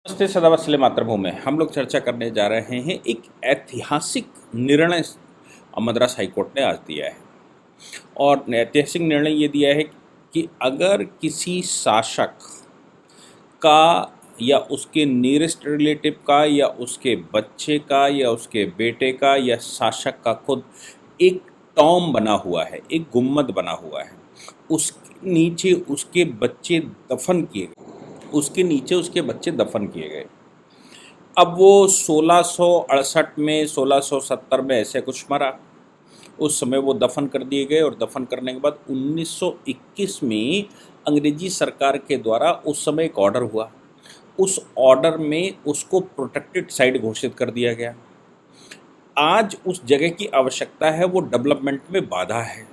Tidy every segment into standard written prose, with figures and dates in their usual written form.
नमस्ते सदा वत्सले मातृभूमि में हम लोग चर्चा करने जा रहे हैं एक ऐतिहासिक निर्णय मद्रास हाईकोर्ट ने आज दिया है। और ऐतिहासिक निर्णय ये दिया है कि अगर किसी शासक का या उसके नियरेस्ट रिलेटिव का या उसके बच्चे का या उसके बेटे का या शासक का खुद एक टॉम बना हुआ है, एक गुम्मद बना हुआ है, उसके नीचे उसके बच्चे दफन किए गए, अब वो 1668 में 1670 में ऐसे कुछ मरा। उस समय वो दफन कर दिए गए और दफन करने के बाद 1921 में अंग्रेजी सरकार के द्वारा उस समय एक ऑर्डर हुआ। उस ऑर्डर में उसको प्रोटेक्टेड साइट घोषित कर दिया गया। आज उस जगह की आवश्यकता है, वो डेवलपमेंट में बाधा है।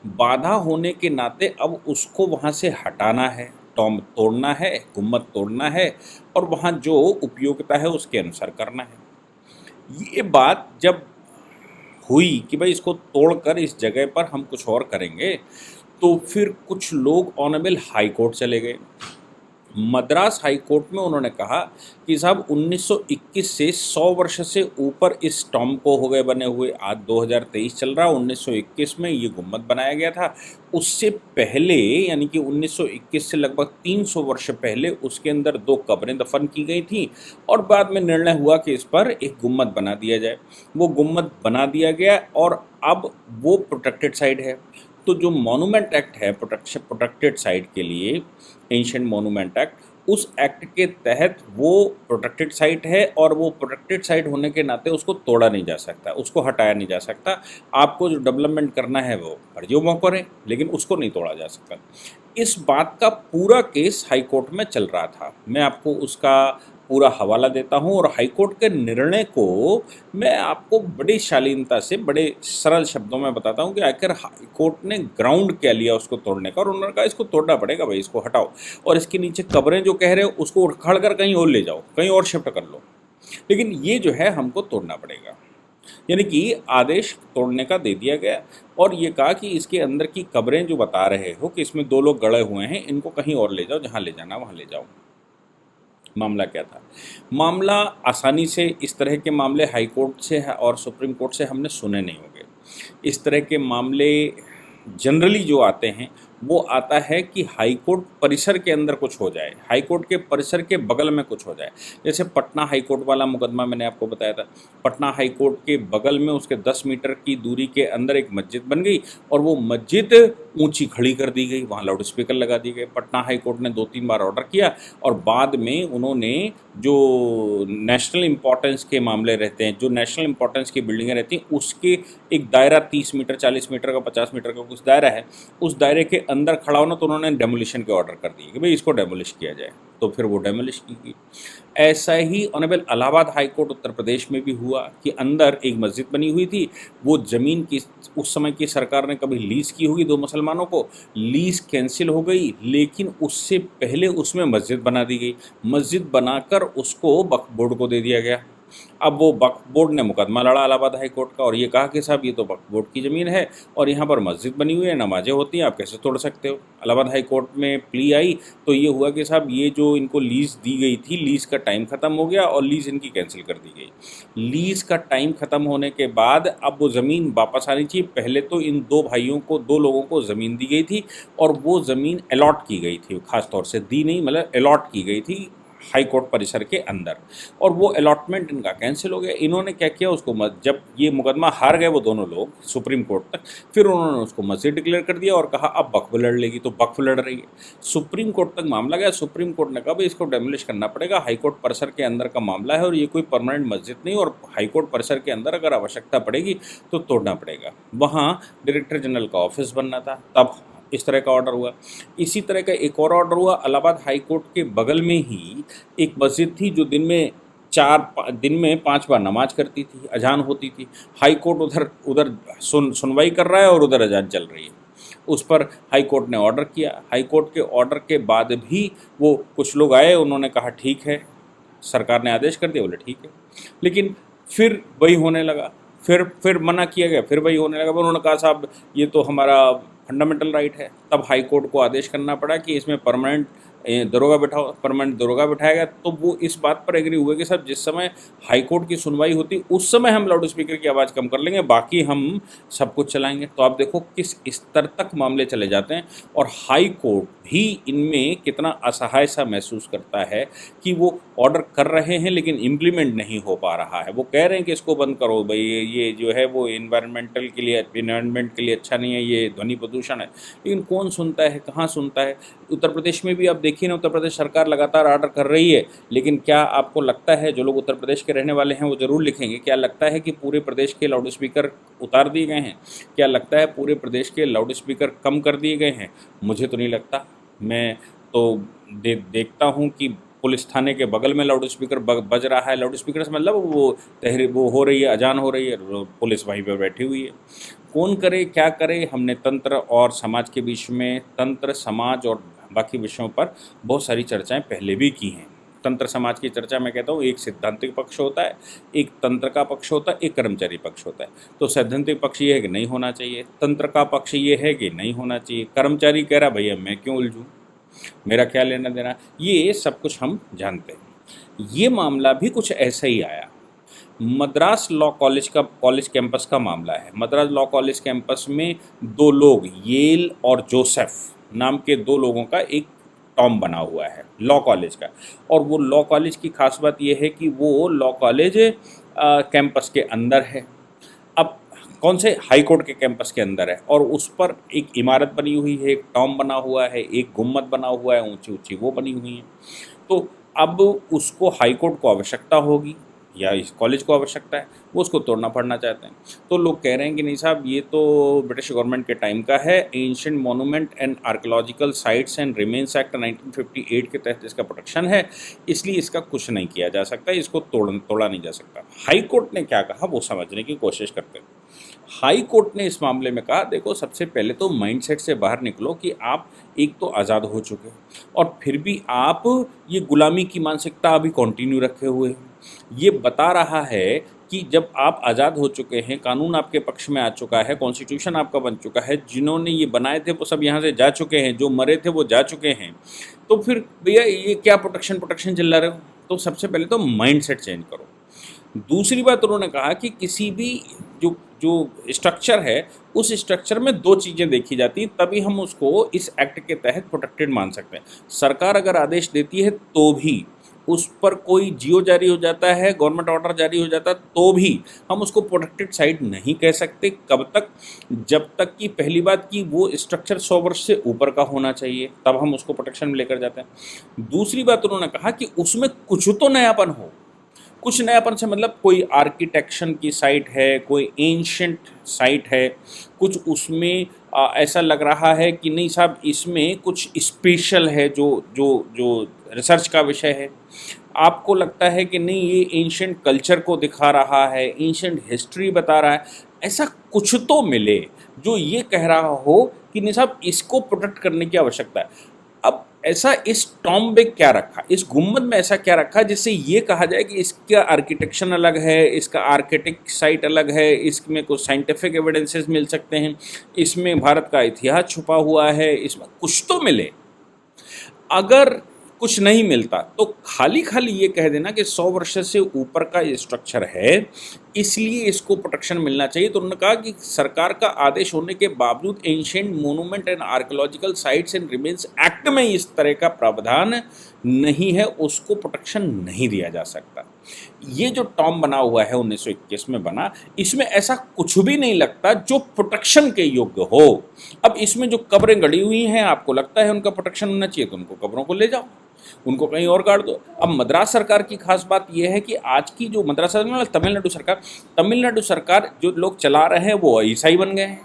बाधा होने के नाते अब उसको वहाँ से हटाना है, टॉम तोड़ना है, गुम्मद तोड़ना है और वहाँ जो उपयोगिता है उसके अनुसार करना है। ये बात जब हुई कि भाई इसको तोड़कर इस जगह पर हम कुछ और करेंगे, तो फिर कुछ लोग ऑनरेबल हाई कोर्ट चले गए। मद्रास हाई कोर्ट में उन्होंने कहा कि साहब 1921 से 100 वर्ष से ऊपर इस टॉम को हो गए बने हुए, आज 2023 चल रहा। 1921 में ये गुम्मद बनाया गया था। उससे पहले यानी कि 1921 से लगभग 300 वर्ष पहले उसके अंदर 2 कब्रें दफन की गई थी और बाद में निर्णय हुआ कि इस पर एक गुम्मद बना दिया जाए। वो गुम्मद बना दिया गया और अब वो प्रोटेक्टेड साइट है। तो जो मॉन्यूमेंट एक्ट है प्रोटेक्टेड साइट के लिए, एंशिएंट मॉन्यूमेंट एक्ट, उस एक्ट के तहत वो प्रोटेक्टेड साइट है और वो प्रोटेक्टेड साइट होने के नाते उसको तोड़ा नहीं जा सकता, उसको हटाया नहीं जा सकता। आपको जो डेवलपमेंट करना है वो फर्जियों में करें, लेकिन उसको नहीं तोड़ा जा सकता। इस बात का पूरा केस हाई कोर्ट में चल रहा था। मैं आपको उसका पूरा हवाला देता हूं और हाई कोर्ट के निर्णय को मैं आपको बड़ी शालीनता से, बड़े सरल शब्दों में बताता हूं कि आखिर हाई कोर्ट ने ग्राउंड क्या लिया उसको तोड़ने का। और उन्होंने कहा इसको तोड़ना पड़ेगा भाई, इसको हटाओ और इसके नीचे कब्रें जो कह रहे हो उसको उखाड़ कर कहीं और ले जाओ, कहीं और शिफ्ट कर लो, लेकिन ये जो है हमको तोड़ना पड़ेगा। यानी कि आदेश तोड़ने का दे दिया गया और ये कहा कि इसके अंदर की कब्रें जो बता रहे हो कि इसमें 2 लोग गड़े हुए हैं, इनको कहीं और ले जाओ, जहाँ ले जाना वहाँ ले जाओ। मामला क्या था? मामला आसानी से, इस तरह के मामले हाई कोर्ट से और सुप्रीम कोर्ट से हमने सुने नहीं होंगे। इस तरह के मामले जनरली जो आते हैं वो आता है कि हाई कोर्ट परिसर के अंदर कुछ हो जाए, हाई कोर्ट के परिसर के बगल में कुछ हो जाए। जैसे पटना हाई कोर्ट वाला मुकदमा मैंने आपको बताया था। पटना हाई कोर्ट के बगल में उसके 10 मीटर की दूरी के अंदर एक मस्जिद बन गई और वो मस्जिद ऊंची खड़ी कर दी गई, वहाँ लाउड स्पीकर लगा दिए गए। पटना हाई कोर्ट ने 2-3 बार ऑर्डर किया और बाद में उन्होंने जो नेशनल इम्पोर्टेंस के मामले रहते हैं, जो नेशनल इम्पोर्टेंस की बिल्डिंगें रहती हैं, उसके एक दायरा 30 मीटर, 40 मीटर का, 50 मीटर का कुछ दायरा है, उस दायरे के अंदर खड़ा होना, तो उन्होंने डेमोलिशन के ऑर्डर कर दिए कि भाई इसको डेमोलिश किया जाए। तो फिर वो डेमोलिश की गई। ऐसा ही honourable Allahabad high court Uttar Pradesh में भी हुआ कि अंदर एक मस्जिद बनी हुई थी। वो ज़मीन की उस समय की सरकार ने कभी लीज़ की होगी 2 मुसलमानों को, लीज़ कैंसिल हो गई, लेकिन उससे पहले उसमें मस्जिद बना दी गई। मस्जिद बनाकर उसको वक्फ बोर्ड को दे दिया गया। अब वो वक्फ बोर्ड ने मुकदमा लड़ा इलाहाबाद हाई कोर्ट का और ये कहा कि साहब ये तो वक्फ बोर्ड की ज़मीन है और यहाँ पर मस्जिद बनी हुई है, नमाजें होती हैं, आप कैसे तोड़ सकते हो। इलाहाबाद हाई कोर्ट में प्ली आई तो ये हुआ कि साहब ये जो इनको लीज़ दी गई थी, लीज़ का टाइम ख़त्म हो गया और लीज़ इनकी कैंसिल कर दी गई। लीज़ का टाइम ख़त्म होने के बाद अब वो ज़मीन वापस आनी चाहिए। पहले तो इन 2 भाइयों को, 2 लोगों को ज़मीन दी गई थी और वो ज़मीन अलॉट की गई थी, ख़ास तौर से दी नहीं, मतलब अलॉट की गई थी हाई कोर्ट परिसर के अंदर, और वो अलॉटमेंट इनका कैंसिल हो गया। इन्होंने क्या किया, उसको जब ये मुकदमा हार गए वो दोनों लोग सुप्रीम कोर्ट तक, फिर उन्होंने उसको मस्जिद डिक्लेयर कर दिया और कहा अब वक्फ लड़ लेगी, तो वक्फ लड़ रही है। सुप्रीम कोर्ट तक मामला गया। सुप्रीम कोर्ट ने कहा भाई इसको डेमोलिश करना पड़ेगा, हाई कोर्ट परिसर के अंदर का मामला है और ये कोई परमानेंट मस्जिद नहीं, और हाई कोर्ट परिसर के अंदर अगर आवश्यकता पड़ेगी तो तोड़ना पड़ेगा। वहाँ डायरेक्टर जनरल का ऑफिस बनना था, तब इस तरह का ऑर्डर हुआ। इसी तरह का एक और ऑर्डर हुआ इलाहाबाद हाई कोर्ट के बगल में ही एक मस्जिद थी जो दिन में 5 बार नमाज करती थी, अजान होती थी। हाई कोर्ट उधर सुनवाई कर रहा है और उधर अजान चल रही है। उस पर हाई कोर्ट ने ऑर्डर किया। हाई कोर्ट के ऑर्डर के बाद भी वो कुछ लोग आए, उन्होंने कहा ठीक है, सरकार ने आदेश कर दिया, बोले ठीक है, लेकिन फिर वही होने लगा। फिर मना किया गया, फिर वही होने लगा। उन्होंने कहा साहब ये तो हमारा फंडामेंटल राइट है। तब हाई कोर्ट को आदेश करना पड़ा कि इसमें परमानेंट दरोगा बैठाओ, परमानेंट दरोगा बैठाया गया। तो वो इस बात पर एग्री हुए कि साहब जिस समय हाई कोर्ट की सुनवाई होती उस समय हम लाउड स्पीकर की आवाज़ कम कर लेंगे, बाकी हम सब कुछ चलाएंगे। तो आप देखो किस स्तर तक मामले चले जाते हैं, और हाई कोर्ट भी इनमें कितना असहाय सा महसूस करता है कि वो ऑर्डर कर रहे हैं लेकिन इम्प्लीमेंट नहीं हो पा रहा है। वो कह रहे हैं कि इसको बंद करो भाई, ये जो है वो इन्वायरमेंट के लिए अच्छा नहीं है, ये ध्वनि प्रदूषण है, लेकिन कौन सुनता है, कहाँ सुनता है। उत्तर प्रदेश में भी आप देखिए ना, उत्तर प्रदेश सरकार लगातार ऑर्डर कर रही है, लेकिन क्या आपको लगता है, जो लोग उत्तर प्रदेश के रहने वाले हैं वो ज़रूर लिखेंगे, क्या लगता है कि पूरे प्रदेश के लाउड स्पीकर उतार दिए गए हैं? क्या लगता है पूरे प्रदेश के लाउड स्पीकर कम कर दिए गए हैं? मुझे तो नहीं लगता। मैं तो देखता हूँ कि पुलिस थाने के बगल में लाउड स्पीकर बज रहा है। लाउड स्पीकर से मतलब वो हो रही है, अजान हो रही है, पुलिस वहीं पर बैठी हुई है। कौन करे क्या करे? हमने तंत्र और समाज के बीच में, तंत्र समाज और बाकी विषयों पर बहुत सारी चर्चाएं पहले भी की हैं। तंत्र समाज की चर्चा मैं कहता हूँ, एक सैद्धांतिक पक्ष होता है, एक तंत्र का पक्ष होता है, एक कर्मचारी पक्ष होता है। तो सैद्धांतिक पक्ष ये है कि नहीं होना चाहिए, तंत्र का पक्ष ये है कि नहीं होना चाहिए, कर्मचारी कह रहा भैया मैं क्यों उलझूँ, मेरा क्या लेना देना, ये सब कुछ हम जानते हैं। ये मामला भी कुछ ऐसा ही आया। मद्रास लॉ कॉलेज कैंपस का मामला है। मद्रास लॉ कॉलेज कैंपस में दो लोग, येल और जोसेफ नाम के दो लोगों का एक टॉम बना हुआ है लॉ कॉलेज का। और वो लॉ कॉलेज की खास बात ये है कि वो लॉ कॉलेज कैंपस के अंदर है। अब कौन से, हाई कोर्ट के कैंपस के अंदर है, और उस पर एक इमारत बनी हुई है, एक टॉम बना हुआ है, एक गुम्मद बना हुआ है, ऊंची ऊंची वो बनी हुई है। तो अब उसको हाई कोर्ट को आवश्यकता होगी या इस कॉलेज को आवश्यकता है, वो उसको तोड़ना पड़ना चाहते हैं। तो लोग कह रहे हैं कि नहीं साहब ये तो ब्रिटिश गवर्नमेंट के टाइम का है, ancient monument and archaeological sites and remains act 1958 के तहत इसका प्रोटेक्शन है, इसलिए इसका कुछ नहीं किया जा सकता, इसको तोड़ा नहीं जा सकता। हाई कोर्ट ने क्या कहा वो समझने की कोशिश करते हैं। हाई कोर्ट ने इस मामले में कहा देखो सबसे पहले तो माइंडसेट से बाहर निकलो कि आप एक तो आज़ाद हो चुके हैं और फिर भी आप ये गुलामी की मानसिकता अभी कंटिन्यू रखे हुए हैं। ये बता रहा है कि जब आप आज़ाद हो चुके हैं, कानून आपके पक्ष में आ चुका है, कॉन्स्टिट्यूशन आपका बन चुका है, जिन्होंने ये बनाए थे वो सब यहाँ से जा चुके हैं, जो मरे थे वो जा चुके हैं, तो फिर भैया ये क्या प्रोटेक्शन चिल्ला रहे हो? तो सबसे पहले तो माइंडसेट चेंज करो। दूसरी बात उन्होंने कहा कि किसी भी जो जो स्ट्रक्चर है उस स्ट्रक्चर में दो चीज़ें देखी जाती हैं, तभी हम उसको इस एक्ट के तहत प्रोटेक्टेड मान सकते हैं। सरकार अगर आदेश देती है तो भी, उस पर कोई जियो जारी हो जाता है, गवर्नमेंट ऑर्डर जारी हो जाता है, तो भी हम उसको प्रोटेक्टेड साइट नहीं कह सकते। कब तक? जब तक कि पहली बात कि वो स्ट्रक्चर 100 वर्ष से ऊपर का होना चाहिए, तब हम उसको प्रोटेक्शन में लेकर जाते हैं। दूसरी बात उन्होंने कहा कि उसमें कुछ तो नयापन हो। कुछ नयापन से मतलब कोई आर्किटेक्चर की साइट है, कोई एंशिएंट साइट है, कुछ उसमें ऐसा लग रहा है कि नहीं साहब इसमें कुछ स्पेशल है, जो जो जो रिसर्च का विषय है। आपको लगता है कि नहीं ये एंशिएंट कल्चर को दिखा रहा है, एंशिएंट हिस्ट्री बता रहा है, ऐसा कुछ तो मिले जो ये कह रहा हो कि नहीं साहब इसको प्रोटेक्ट करने की आवश्यकता है। अब ऐसा इस टॉम में क्या रखा, इस गुम्बद में ऐसा क्या रखा जिससे ये कहा जाए कि इसका आर्किटेक्चर अलग है, इसका आर्किटेक्ट साइट अलग है, इसमें कुछ साइंटिफिक एविडेंसेस मिल सकते हैं, इसमें भारत का इतिहास छुपा हुआ है, इसमें कुछ तो मिले। अगर कुछ नहीं मिलता तो खाली खाली ये कह देना कि 100 वर्ष से ऊपर का ये स्ट्रक्चर है इसलिए इसको प्रोटेक्शन मिलना चाहिए। तो उन्होंने कहा कि सरकार का आदेश होने के बावजूद ancient monument and archaeological sites and remains act में इस तरह का प्रावधान नहीं है, उसको प्रोटेक्शन नहीं दिया जा सकता। ये जो टॉम बना हुआ है 1921 में बना, इसमें ऐसा कुछ भी नहीं लगता जो प्रोटेक्शन के योग्य हो। अब इसमें जो कब्रें गड़ी हुई हैं, आपको लगता है उनका प्रोटेक्शन होना चाहिए, तो उनको कब्रों को ले जाओ, उनको कहीं और गाड़ दो। अब मद्रास सरकार की खास बात यह है कि आज की जो मद्रास तमिलनाडु सरकार जो लोग चला रहे हैं वो ईसाई बन गए हैं।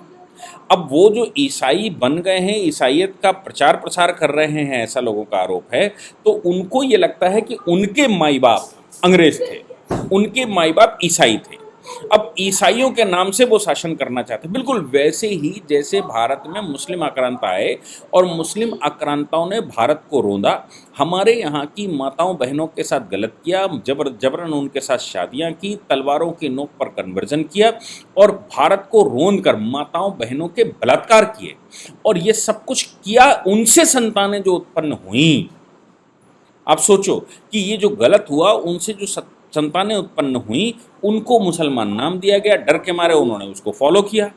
अब वो जो ईसाई बन गए हैं, ईसाइयत का प्रचार प्रसार कर रहे हैं, ऐसा लोगों का आरोप है। तो उनको ये लगता है कि उनके माई बाप अंग्रेज थे, उनके माई बाप ईसाई थे, अब ईसाइयों के नाम से वो शासन करना चाहते हैं। बिल्कुल वैसे ही जैसे भारत में मुस्लिम आक्रांता आए और मुस्लिम आक्रांताओं ने भारत को रोंदा, हमारे यहाँ की माताओं बहनों के साथ गलत किया, जबरन उनके साथ शादियाँ की, तलवारों की नोक पर कन्वर्जन किया और भारत को रोंद कर माताओं बहनों के बलात्कार किए, और ये सब कुछ किया। उनसे संतानें जो उत्पन्न हुई आप सोचो कि ये जो गलत हुआ, उनसे जो संतानें उत्पन्न हुई, उनको मुसलमान नाम दिया गया, डर के मारे उन्होंने उसको फॉलो किया।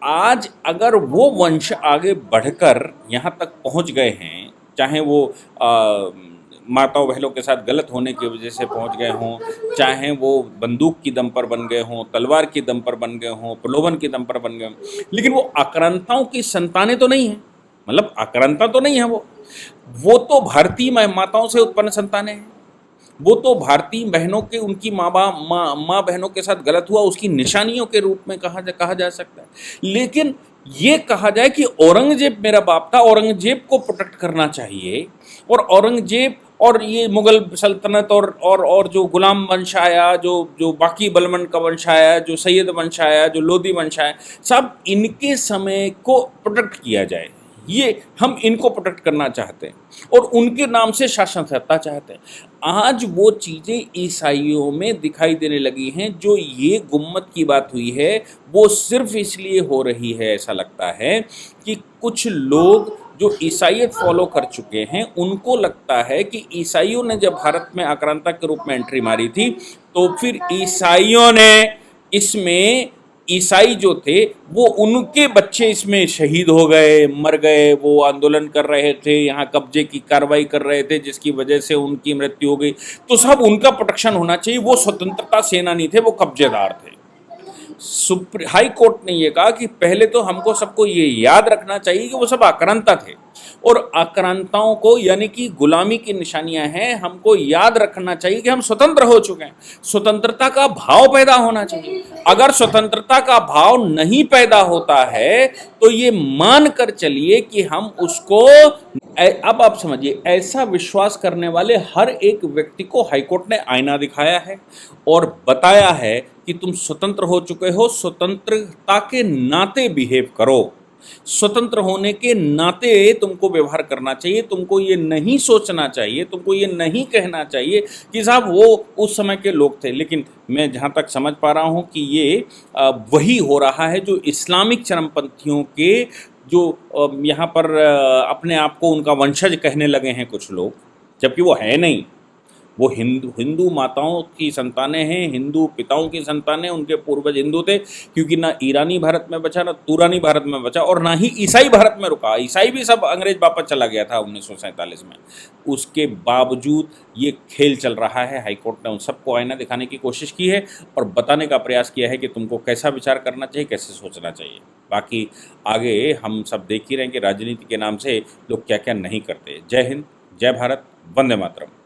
आज अगर वो वंश आगे बढ़कर यहाँ तक पहुँच गए हैं, चाहे वो माताओं बहनों के साथ गलत होने की वजह से पहुँच गए हों, चाहे वो बंदूक की दम पर बन गए हों, तलवार की दम पर बन गए हों, प्रलोभन की दम पर बन गए हों, लेकिन वो आक्रांताओं की संतानें तो नहीं हैं। मतलब आक्रांता तो नहीं है वो तो भारतीय माताओं से उत्पन्न संतानें हैं। वो तो भारतीय बहनों के, उनकी माँ बहनों के साथ गलत हुआ उसकी निशानियों के रूप में कहा जा सकता है। लेकिन ये कहा जाए कि औरंगजेब मेरा बाप था, औरंगजेब को प्रोटेक्ट करना चाहिए, और औरंगजेब और ये मुगल सल्तनत और जो गुलाम वंश आया, जो जो बाकी बलमन का वंश आया, जो सैयद वंश आया, जो लोधी वंश आया, सब इनके समय को प्रोटेक्ट किया जाए, ये हम इनको प्रोटेक्ट करना चाहते हैं और उनके नाम से शासन सत्ता चाहते हैं। आज वो चीज़ें ईसाइयों में दिखाई देने लगी हैं। जो ये गुम्मत की बात हुई है वो सिर्फ इसलिए हो रही है, ऐसा लगता है कि कुछ लोग जो ईसाइयत फॉलो कर चुके हैं उनको लगता है कि ईसाइयों ने जब भारत में आक्रांता के रूप में एंट्री मारी थी तो फिर ईसाइयों ने इसमें, ईसाई जो थे वो, उनके बच्चे इसमें शहीद हो गए, मर गए, वो आंदोलन कर रहे थे, यहाँ कब्जे की कार्रवाई कर रहे थे जिसकी वजह से उनकी मृत्यु हो गई, तो सब उनका प्रोटेक्शन होना चाहिए। वो स्वतंत्रता सेनानी थे, वो कब्जेदार थे। हाई कोर्ट ने ये कहा कि पहले तो हमको सबको ये याद रखना चाहिए कि वो सब आक्रांता थे, और आक्रांताओं को, यानी कि गुलामी की निशानियां हैं, हमको याद रखना चाहिए कि हम स्वतंत्र हो चुके हैं। स्वतंत्रता का भाव पैदा होना चाहिए। अगर स्वतंत्रता का भाव नहीं पैदा होता है तो ये मान कर चलिए कि हम उसको, अब आप समझिए, ऐसा विश्वास करने वाले हर एक व्यक्ति को हाईकोर्ट ने आईना दिखाया है और बताया है कि तुम स्वतंत्र हो चुके हो, स्वतंत्रता के नाते बिहेव करो, स्वतंत्र होने के नाते तुमको व्यवहार करना चाहिए। तुमको ये नहीं सोचना चाहिए, तुमको ये नहीं कहना चाहिए कि साहब वो उस समय के लोग थे। लेकिन मैं जहाँ तक समझ पा रहा हूँ कि ये वही हो रहा है जो इस्लामिक चरमपंथियों के, जो यहाँ पर अपने आप को उनका वंशज कहने लगे हैं कुछ लोग, जबकि वो है नहीं। वो हिंदू माताओं की संतानें हैं, हिंदू पिताओं की संतानें, उनके पूर्वज हिंदू थे, क्योंकि ना ईरानी भारत में बचा, ना तुरानी भारत में बचा, और ना ही ईसाई भारत में रुका। ईसाई भी सब अंग्रेज वापस चला गया था 1947 में। उसके बावजूद ये खेल चल रहा है। हाईकोर्ट ने उन सबको आईना दिखाने की कोशिश की है और बताने का प्रयास किया है कि तुमको कैसा विचार करना चाहिए, कैसे सोचना चाहिए। बाकी आगे हम सब देख ही रहे हैं कि राजनीति के नाम से लोग क्या क्या नहीं करते। जय हिंद, जय भारत, वंदे मातरम।